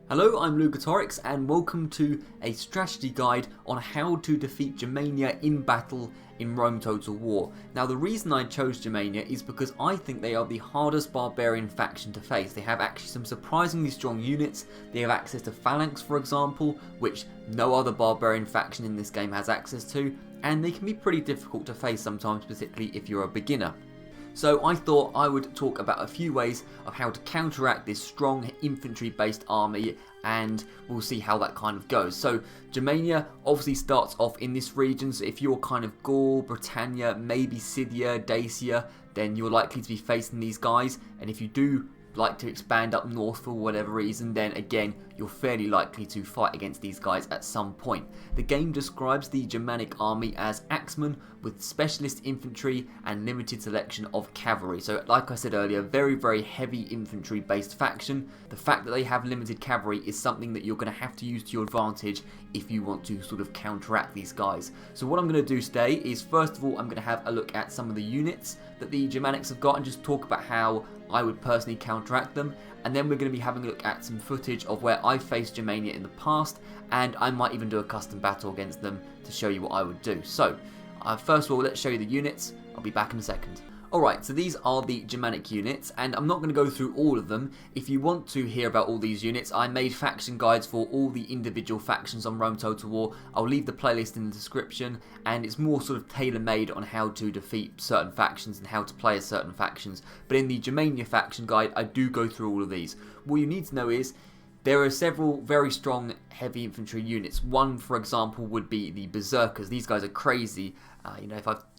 Hello, I'm Lugatorix and welcome to a strategy guide on how to defeat Germania in battle in Rome Total War. Now the reason I chose Germania is because I think they are the hardest barbarian faction to face. They have actually some surprisingly strong units. They have access to phalanx, for example, which no other barbarian faction in this game has access to, and they can be pretty difficult to face sometimes, particularly if you're a beginner. So I thought I would talk about a few ways of how to counteract this strong infantry based army, and we'll see how that kind of goes. So Germania obviously starts off in this region, so if you're kind of Gaul, Britannia, maybe Scythia, Dacia, then you're likely to be facing these guys, and if you do like to expand up north for whatever reason, then again you're fairly likely to fight against these guys at some point. The game describes the Germanic army as axemen with specialist infantry and limited selection of cavalry. So like I said earlier, very heavy infantry based faction. The fact that they have limited cavalry is something that you're going to have to use to your advantage if you want to sort of counteract these guys. So what I'm going to do today is, first of all, I'm going to have a look at some of the units that the Germanics have got and just talk about how I would personally counteract them, and then we're going to be having a look at some footage of where I've faced Germania in the past, and I might even do a custom battle against them to show you what I would do. So first of all, let's show you the units. I'll be back in a second. Alright, so these are the Germanic units, and I'm not going to go through all of them. If you want to hear about all these units, I made faction guides for all the individual factions on Rome Total War. I'll leave the playlist in the description, and it's more sort of tailor-made on how to defeat certain factions and how to play as certain factions. But in the Germania faction guide, I do go through all of these. What you need to know is, there are several very strong heavy infantry units. One, for example, would be the Berserkers. These guys are crazy.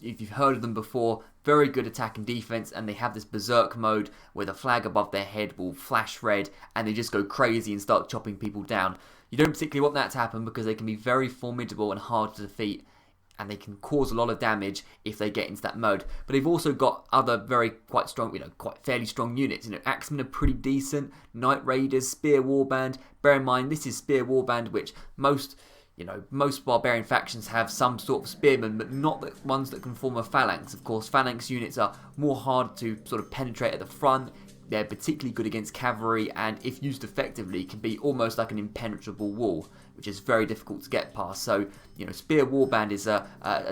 If you've heard of them before, very good attack and defense, and they have this Berserk mode where the flag above their head will flash red and they just go crazy and start chopping people down. You don't particularly want that to happen because they can be very formidable and hard to defeat, and they can cause a lot of damage if they get into that mode. But they've also got other quite strong, quite fairly strong units. Axemen are pretty decent, Knight Raiders, Spear Warband. Bear in mind, this is Spear Warband, which most barbarian factions have some sort of spearmen, but not the ones that can form a phalanx. Of course, phalanx units are more hard to sort of penetrate at the front. They're particularly good against cavalry, and if used effectively can be almost like an impenetrable wall, which is very difficult to get past. So, Spear Warband is a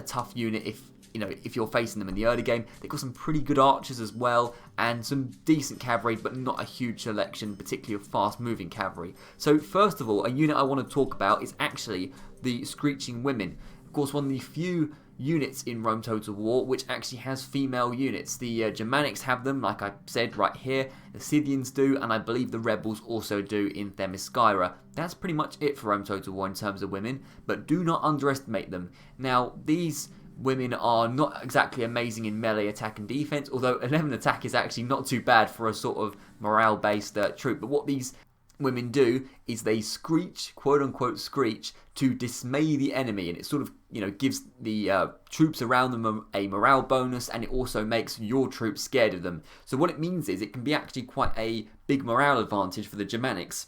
tough unit if you're facing them in the early game. They've got some pretty good archers as well, and some decent cavalry, but not a huge selection, particularly of fast-moving cavalry. So first of all, a unit I want to talk about is actually the Screeching Women. Of course, one of the few units in Rome Total War which actually has female units. The Germanics have them, like I said right here, the Scythians do, and I believe the Rebels also do in Themyscira. That's pretty much it for Rome Total War in terms of women, but do not underestimate them. Now, these women are not exactly amazing in melee attack and defense, although 11 attack is actually not too bad for a sort of morale-based troop. But what these women do is they screech, quote-unquote screech, to dismay the enemy, and it sort of, gives the troops around them a morale bonus, and it also makes your troops scared of them. So what it means is it can be actually quite a big morale advantage for the Germanics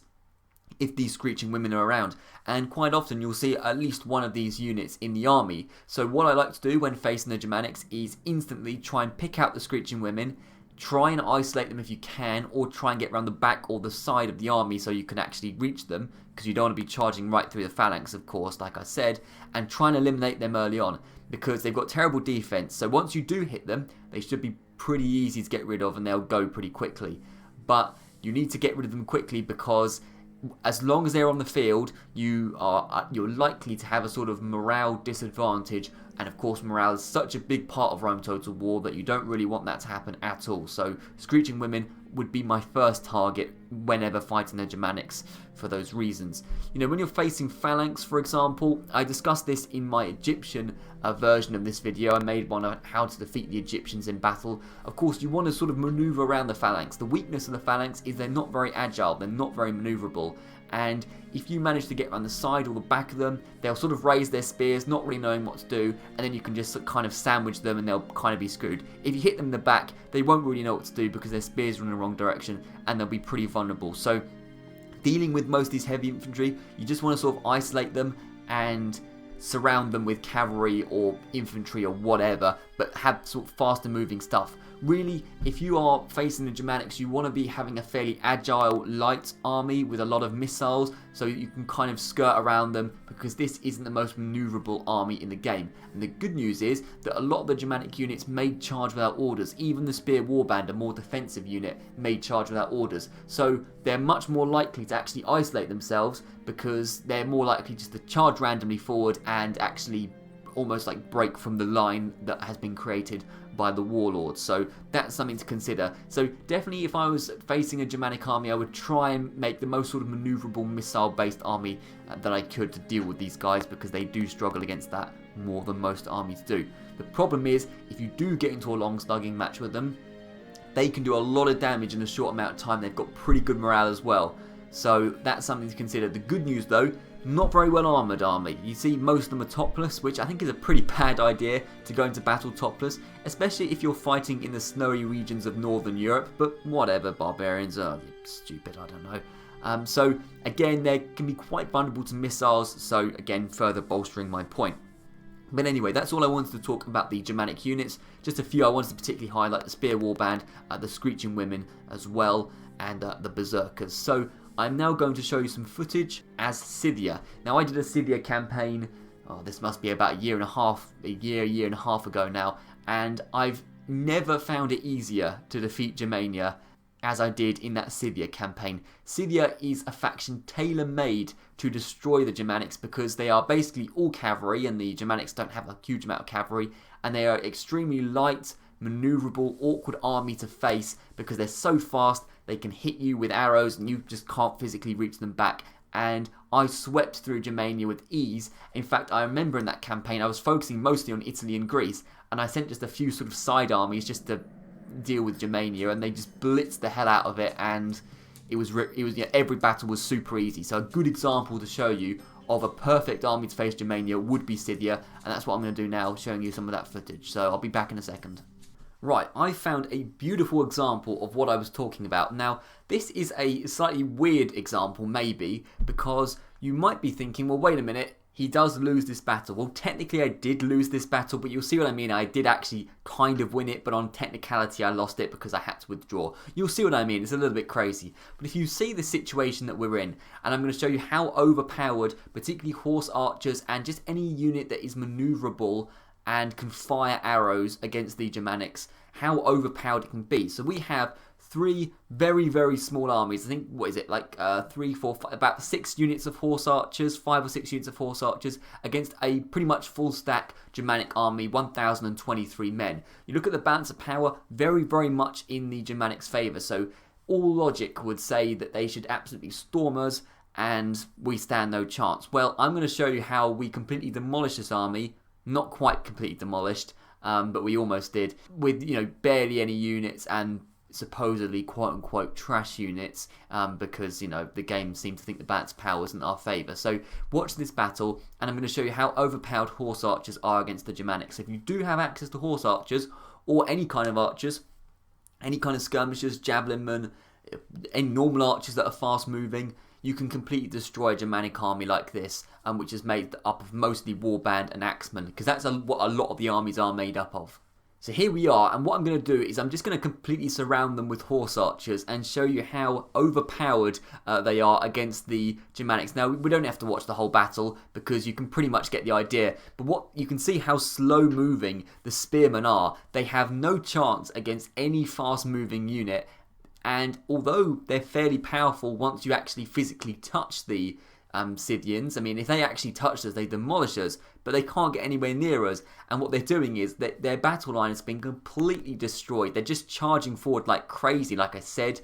if these Screeching Women are around, and quite often you'll see at least one of these units in the army. So what I like to do when facing the Germanics is instantly try and pick out the Screeching Women, try and isolate them if you can, or try and get around the back or the side of the army so you can actually reach them, because you don't want to be charging right through the phalanx, of course, like I said, and try and eliminate them early on, because they've got terrible defense. So once you do hit them, they should be pretty easy to get rid of, and they'll go pretty quickly. But you need to get rid of them quickly, because as long as they're on the field, you're likely to have a sort of morale disadvantage, and of course morale is such a big part of Rome Total War that you don't really want that to happen at all. So Screeching Women would be my first target whenever fighting the Germanics for those reasons. When you're facing phalanx, for example, I discussed this in my Egyptian version of this video. I made one on how to defeat the Egyptians in battle. Of course, you want to sort of maneuver around the phalanx. The weakness of the phalanx is they're not very agile, they're not very maneuverable, and if you manage to get around the side or the back of them, they'll sort of raise their spears, not really knowing what to do, and then you can just kind of sandwich them and they'll kind of be screwed. If you hit them in the back, they won't really know what to do because their spears are in the wrong direction, and they'll be pretty vulnerable. So dealing with most of these heavy infantry, you just want to sort of isolate them and surround them with cavalry or infantry or whatever, but have sort of faster moving stuff. Really, if you are facing the Germanics, you want to be having a fairly agile, light army with a lot of missiles, so you can kind of skirt around them, because this isn't the most maneuverable army in the game. And the good news is that a lot of the Germanic units may charge without orders. Even the Spear Warband, a more defensive unit, may charge without orders. So they're much more likely to actually isolate themselves, because they're more likely just to charge randomly forward and actually almost like break from the line that has been created by the warlords. So that's something to consider. So definitely, if I was facing a Germanic army, I would try and make the most sort of maneuverable missile based army that I could to deal with these guys, because they do struggle against that more than most armies do. The problem is, if you do get into a long slugging match with them, they can do a lot of damage in a short amount of time. They've got pretty good morale as well. So that's something to consider. The good news though, not very well armoured army. You see most of them are topless, which I think is a pretty bad idea to go into battle topless, especially if you're fighting in the snowy regions of Northern Europe, but whatever, barbarians are stupid, I don't know. So again, they can be quite vulnerable to missiles, so again, further bolstering my point. But anyway, that's all I wanted to talk about the Germanic units. Just a few I wanted to particularly highlight: the Spear Warband, the Screeching Women as well, and the Berserkers. So I'm now going to show you some footage as Scythia. Now, I did a Scythia campaign, this must be about a year and a half ago now, and I've never found it easier to defeat Germania as I did in that Scythia campaign. Scythia is a faction tailor-made to destroy the Germanics, because they are basically all cavalry, and the Germanics don't have a huge amount of cavalry, and they are extremely light, maneuverable, awkward army to face, because they're so fast they can hit you with arrows and you just can't physically reach them back. And I swept through Germania with ease. In fact, I remember in that campaign I was focusing mostly on Italy and Greece, and I sent just a few sort of side armies just to deal with Germania, and they just blitzed the hell out of it, and it was every battle was super easy. So a good example to show you of a perfect army to face Germania would be Scythia, and that's what I'm going to do now, showing you some of that footage. So I'll be back in a second. Right, I found a beautiful example of what I was talking about. Now, this is a slightly weird example, maybe, because you might be thinking, well, wait a minute, he does lose this battle. Well, technically I did lose this battle, but you'll see what I mean. I did actually kind of win it, but on technicality I lost it because I had to withdraw. You'll see what I mean. It's a little bit crazy. But if you see the situation that we're in, and I'm going to show you how overpowered, particularly horse archers and just any unit that is maneuverable and can fire arrows against the Germanics, how overpowered it can be. So we have three very, very small armies. I think, what is it, like 3, 4, 5, about 6 units of horse archers, 5 or 6 units of horse archers against a pretty much full stack Germanic army, 1,023 men. You look at the balance of power, very, very much in the Germanics' favour. So all logic would say that they should absolutely storm us, and we stand no chance. Well, I'm going to show you how we completely demolished this army. Not quite completely demolished, but we almost did, with barely any units and supposedly quote-unquote trash units, because the game seemed to think the balance of power was in our favour. So watch this battle, and I'm going to show you how overpowered horse archers are against the Germanics. So if you do have access to horse archers, or any kind of archers, any kind of skirmishers, javelin men, any normal archers that are fast moving, you can completely destroy a Germanic army like this, which is made up of mostly warband and axemen, because that's what a lot of the armies are made up of. So here we are, and what I'm going to do is I'm just going to completely surround them with horse archers and show you how overpowered they are against the Germanics. Now, we don't have to watch the whole battle because you can pretty much get the idea, but what you can see how slow moving the spearmen are. They have no chance against any fast moving unit, and although they're fairly powerful once you actually physically touch the Scythians, I mean, if they actually touch us, they demolish us, but they can't get anywhere near us. And what they're doing is that their battle line has been completely destroyed. They're just charging forward like crazy, like I said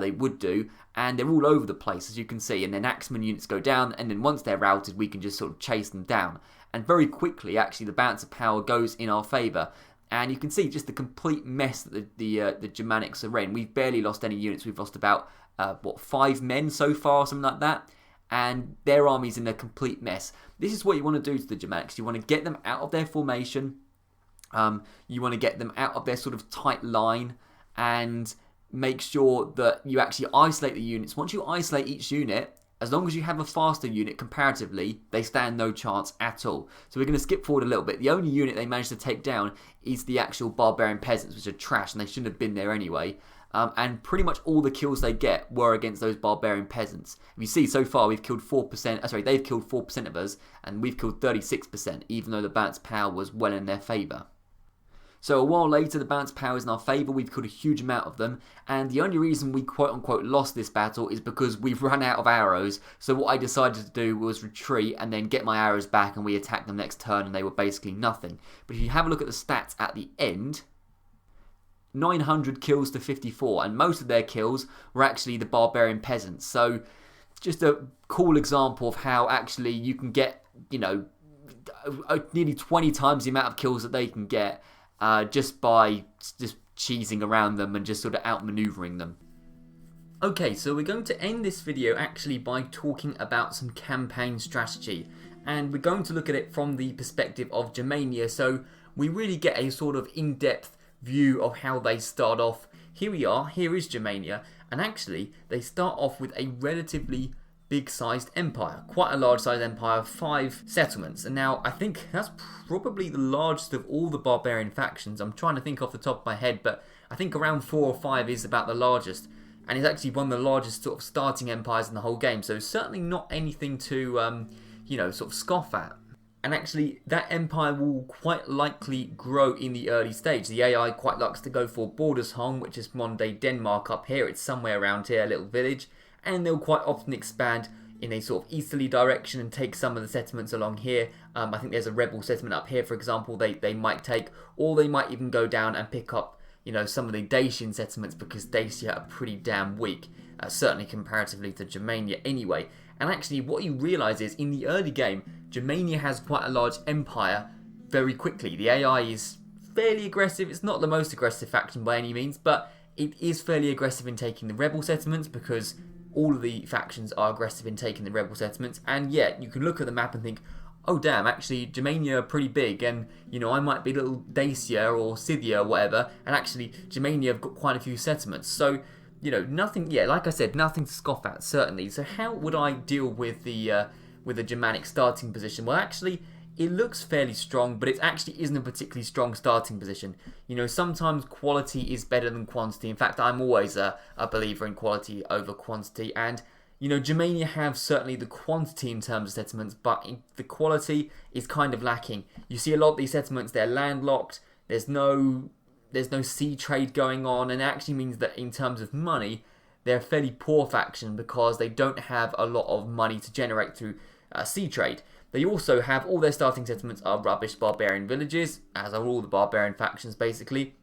they would do, and they're all over the place, as you can see. And then axeman units go down, and then once they're routed, we can just sort of chase them down. And very quickly, actually, the balance of power goes in our favour. And you can see just the complete mess that the Germanics are in. We've barely lost any units. We've lost about, 5 men so far, something like that. And their army's in a complete mess. This is what you want to do to the Germanics. You want to get them out of their formation. You want to get them out of their sort of tight line. And make sure that you actually isolate the units. Once you isolate each unit, As long as you have a faster unit comparatively, they stand no chance at all. So we're going to skip forward a little bit. The only unit they managed to take down is the actual barbarian peasants, which are trash, and they shouldn't have been there anyway. And pretty much all the kills they get were against those barbarian peasants. If you see, so far we've killed 4%, they've killed 4% of us, and we've killed 36%, even though the balance power was well in their favour. So a while later, the balance power is in our favour, we've killed a huge amount of them, and the only reason we quote-unquote lost this battle is because we've run out of arrows. So what I decided to do was retreat and then get my arrows back, and we attacked them next turn, and they were basically nothing. But if you have a look at the stats at the end, 900 kills to 54, and most of their kills were actually the barbarian peasants. So just a cool example of how actually you can get, you know, nearly 20 times the amount of kills that they can get just by just cheesing around them and just sort of outmaneuvering them. Okay, so we're going to end this video actually by talking about some campaign strategy, and we're going to look at it from the perspective of Germania, so we really get a sort of in-depth view of how they start off. Here we are, here is Germania, and actually they start off with a relatively big-sized empire, quite a large-sized empire, 5 settlements, and now I think that's probably the largest of all the barbarian factions. I'm trying to think off the top of my head, but I think around 4 or 5 is about the largest, and it's actually one of the largest sort of starting empires in the whole game, so certainly not anything to, you know, sort of scoff at. And actually, that empire will quite likely grow in the early stage. The AI quite likes to go for Bordersholm, which is modern-day Denmark up here. It's somewhere around here, a little village. And they'll quite often expand in a sort of easterly direction and take some of the settlements along here. I think there's a rebel settlement up here, for example, they might take. Or they might even go down and pick up, you know, some of the Dacian settlements, because Dacia are pretty damn weak. Certainly comparatively to Germania anyway. And actually what you realise is, in the early game, Germania has quite a large empire very quickly. The AI is fairly aggressive. It's not the most aggressive faction by any means, but it is fairly aggressive in taking the rebel settlements, because all of the factions are aggressive in taking the rebel settlements. And yet, you can look at the map and think, oh damn, actually Germania are pretty big, and you know, I might be little Dacia or Scythia or whatever, and actually Germania have got quite a few settlements. So, you know, nothing, yeah, like I said, nothing to scoff at, certainly. So how would I deal with the Germanic starting position? Well, actually, it looks fairly strong, but it actually isn't a particularly strong starting position. You know, sometimes quality is better than quantity. In fact, I'm always a believer in quality over quantity. And, you know, Germania have certainly the quantity in terms of settlements, but the quality is kind of lacking. You see a lot of these settlements, they're landlocked. There's no sea trade going on, and it actually means that in terms of money, they're a fairly poor faction because they don't have a lot of money to generate through sea trade. They also have, all their starting settlements are rubbish barbarian villages, as are all the barbarian factions basically,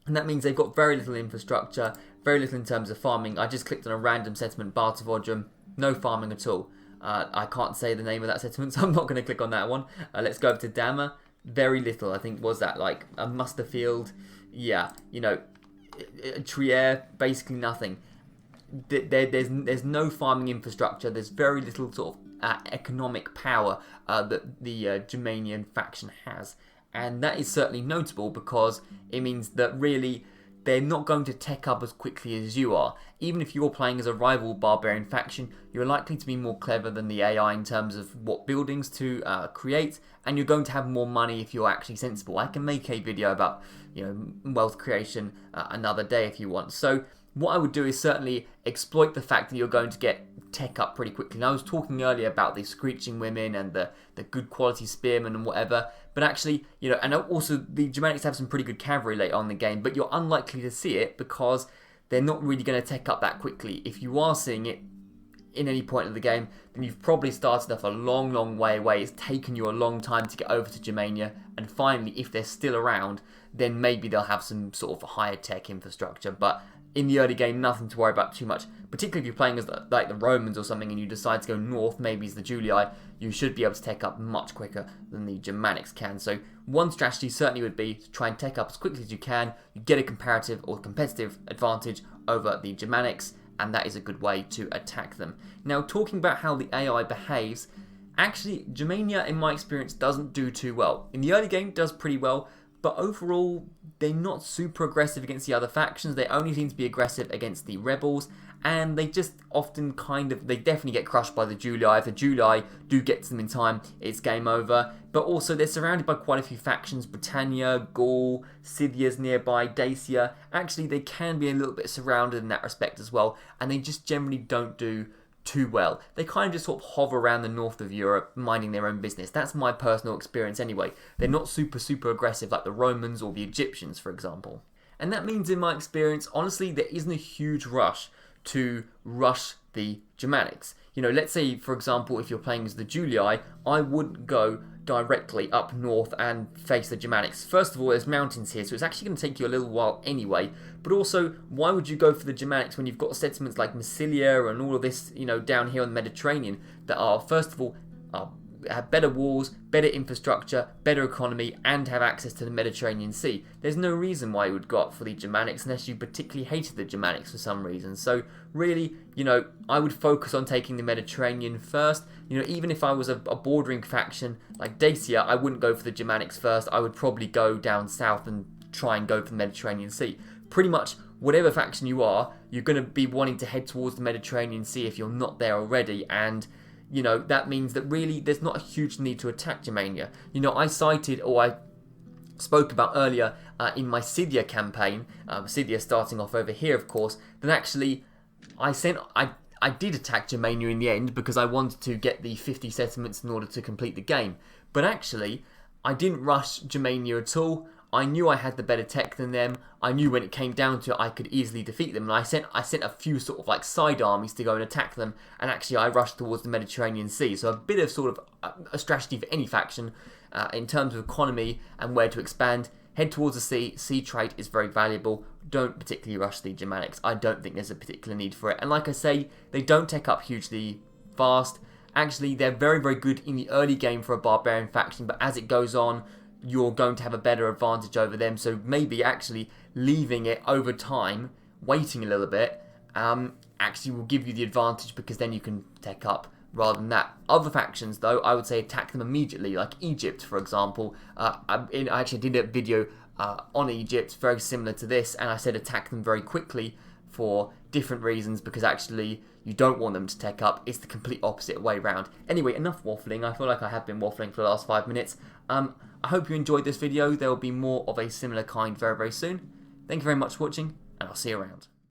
and that means they've got very little infrastructure, very little in terms of farming. I just clicked on a random settlement, Bartavodrum, no farming at all. I can't say the name of that settlement, so I'm not going to click on that one. Let's go over to Dama. Very little, I think, was that like a muster field? Yeah, you know, Trier, basically nothing. There's no farming infrastructure. There's very little sort of economic power that the Germanian faction has, and that is certainly notable because it means that really they're not going to tech up as quickly as you are. Even if you're playing as a rival barbarian faction, you're likely to be more clever than the AI in terms of what buildings to create, and you're going to have more money if you're actually sensible. I can make a video about, you know, wealth creation another day if you want. So what I would do is certainly exploit the fact that you're going to get tech up pretty quickly. And I was talking earlier about the screeching women and the good quality spearmen and whatever, but actually, you know, and also the Germanics have some pretty good cavalry later on in the game, but you're unlikely to see it because they're not really going to tech up that quickly. If you are seeing it in any point of the game, then you've probably started off a long way away. It's taken you a long time to get over to Germania, and finally, if they're still around, then maybe they'll have some sort of higher tech infrastructure, but in the early game, nothing to worry about too much. Particularly if you're playing as like the Romans or something and you decide to go north, maybe as the Julii, you should be able to tech up much quicker than the Germanics can. So one strategy certainly would be to try and tech up as quickly as you can. You get a comparative or competitive advantage over the Germanics, and that is a good way to attack them. Now, talking about how the AI behaves, actually Germania, in my experience, doesn't do too well. In the early game, it does pretty well, but overall they're not super aggressive against the other factions. They only seem to be aggressive against the rebels, and they just often they definitely get crushed by the Julii. If the Julii do get to them in time, it's game over. But also they're surrounded by quite a few factions: Britannia, Gaul, Scythia's nearby, Dacia. Actually, they can be a little bit surrounded in that respect as well, and they just generally don't do too well. They kind of just sort of hover around the north of Europe, minding their own business. That's my personal experience anyway. They're not super aggressive like the Romans or the Egyptians, for example. And that means, in my experience, honestly, there isn't a huge rush to rush the Germanics. You know, let's say, for example, if you're playing as the Julii, I wouldn't go directly up north and face the Germanics. First of all, there's mountains here, so it's actually going to take you a little while anyway. But also, why would you go for the Germanics when you've got settlements like Massilia and all of this, you know, down here on the Mediterranean that are, first of all, have better walls, better infrastructure, better economy, and have access to the Mediterranean Sea. There's no reason why you would go up for the Germanics unless you particularly hated the Germanics for some reason. So really, you know, I would focus on taking the Mediterranean first. You know, even if I was a bordering faction like Dacia, I wouldn't go for the Germanics first. I would probably go down south and try and go for the Mediterranean Sea. Pretty much whatever faction you are, you're going to be wanting to head towards the Mediterranean Sea if you're not there already, and you know, that means that really there's not a huge need to attack Germania. You know, I spoke about earlier in my Scythia campaign, Scythia starting off over here, of course, that actually I did attack Germania in the end because I wanted to get the 50 settlements in order to complete the game. But actually, I didn't rush Germania at all. I knew I had the better tech than them. I knew when it came down to it, I could easily defeat them. And I sent a few sort of like side armies to go and attack them. And actually, I rushed towards the Mediterranean Sea. So a bit of sort of a strategy for any faction in terms of economy and where to expand. Head towards the sea. Sea trade is very valuable. Don't particularly rush the Germanics. I don't think there's a particular need for it. And like I say, they don't take up hugely fast. Actually, they're very good in the early game for a barbarian faction. But as it goes on, you're going to have a better advantage over them. So maybe actually leaving it over time, waiting a little bit, actually will give you the advantage, because then you can tech up rather than that. Other factions, though, I would say attack them immediately, like Egypt, for example. I actually did a video on Egypt, very similar to this, and I said attack them very quickly for different reasons, because actually you don't want them to tech up. It's the complete opposite way around. Anyway, enough waffling. I feel like I have been waffling for the last 5 minutes. I hope you enjoyed this video. There will be more of a similar kind very soon. Thank you very much for watching, and I'll see you around.